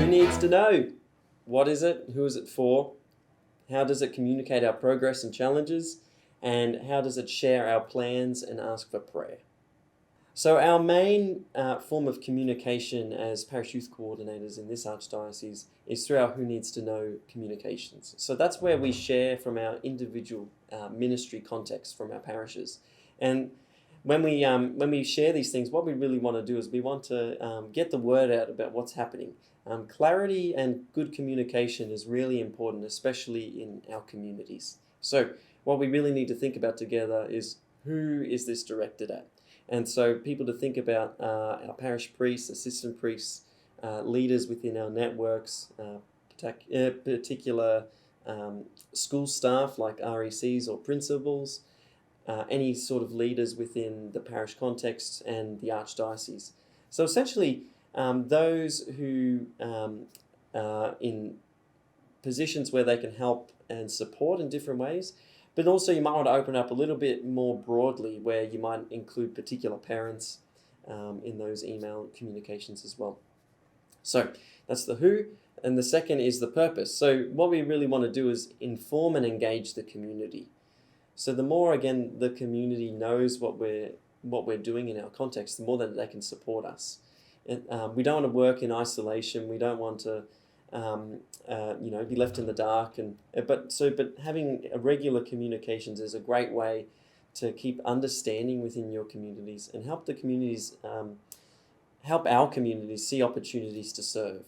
Who needs to know? What is it? Who is it for? How does it communicate our progress and challenges? And how does it share our plans and ask for prayer? So our main form of communication as parish youth coordinators in this archdiocese is through our Who Needs to Know communications. So that's where we share from our individual ministry context from our parishes. And when we share these things, what we really want to do is we want to get the word out about what's happening. Clarity and good communication is really important, especially in our communities. So what we really need to think about together is, who is this directed at? And so people to think about our parish priests, assistant priests, leaders within our networks, particular school staff like RECs or principals, any sort of leaders within the parish context and the archdiocese. So essentially, those who are in positions where they can help and support in different ways, but also you might want to open up a little bit more broadly where you might include particular parents in those email communications as well. So that's the who, and the second is the purpose. So what we really want to do is inform and engage the community. So the more, again, the community knows what we're doing in our context, the more that they can support us. We don't want to work in isolation. We don't want to be left in the dark, but having a regular communications is a great way to keep understanding within your communities and help the communities, help our communities see opportunities to serve.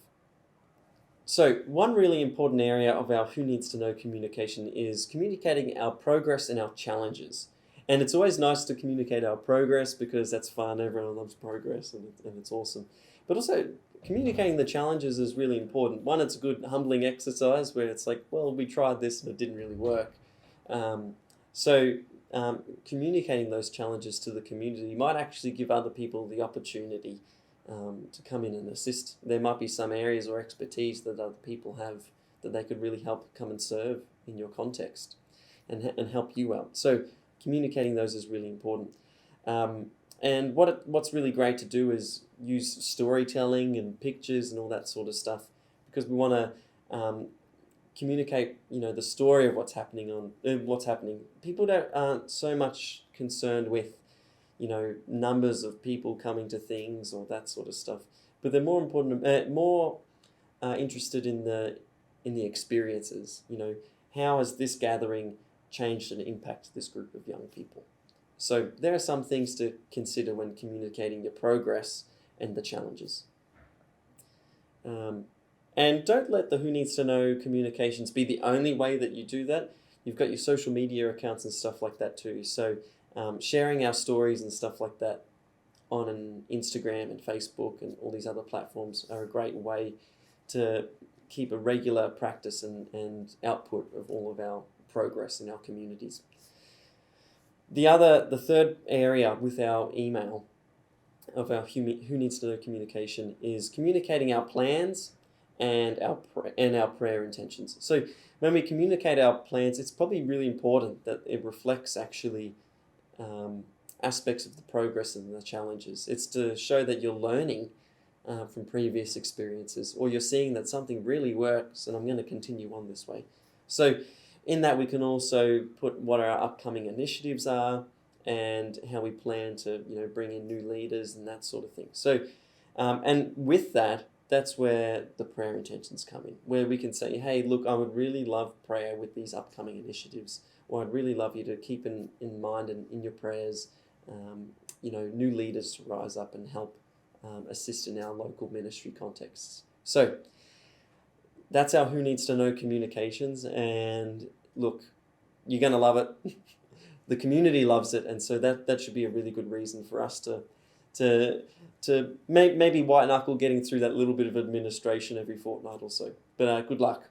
So one really important area of our Who Needs to Know communication is communicating our progress and our challenges. And it's always nice to communicate our progress because that's fun. Everyone loves progress and it's awesome. But also, communicating the challenges is really important. One, it's a good humbling exercise where it's like, well, we tried this and it didn't really work. Communicating those challenges to the community might actually give other people the opportunity to come in and assist. There might be some areas or expertise that other people have that they could really help come and serve in your context and help you out. So communicating those is really important. And what's really great to do is use storytelling and pictures and all that sort of stuff, because we want to communicate, the story of what's happening. People aren't so much concerned with, numbers of people coming to things or that sort of stuff, but they're more interested in the experiences. How has this gathering changed and impacted this group of young people? So there are some things to consider when communicating your progress and the challenges. And don't let the Who Needs to Know communications be the only way that you do that. You've got your social media accounts and stuff like that too. So sharing our stories and stuff like that on an Instagram and Facebook and all these other platforms are a great way to keep a regular practice and output of all of our progress in our communities. The third area with our email of our Who Needs to Know communication is communicating our plans and our prayer intentions. So when we communicate our plans, it's probably really important that it reflects actually aspects of the progress and the challenges. It's to show that you're learning from previous experiences, or you're seeing that something really works and I'm going to continue on this way. So in that, we can also put what our upcoming initiatives are and how we plan to, bring in new leaders and that sort of thing. So, and with that, that's where the prayer intentions come in, where we can say, hey, look, I would really love prayer with these upcoming initiatives, or I'd really love you to keep in mind and in your prayers, new leaders to rise up and help assist in our local ministry contexts. So that's our Who Needs to Know communications, and look, you're going to love it. The community loves it, and so that should be a really good reason for us to maybe white knuckle getting through that little bit of administration every fortnight or so. But good luck.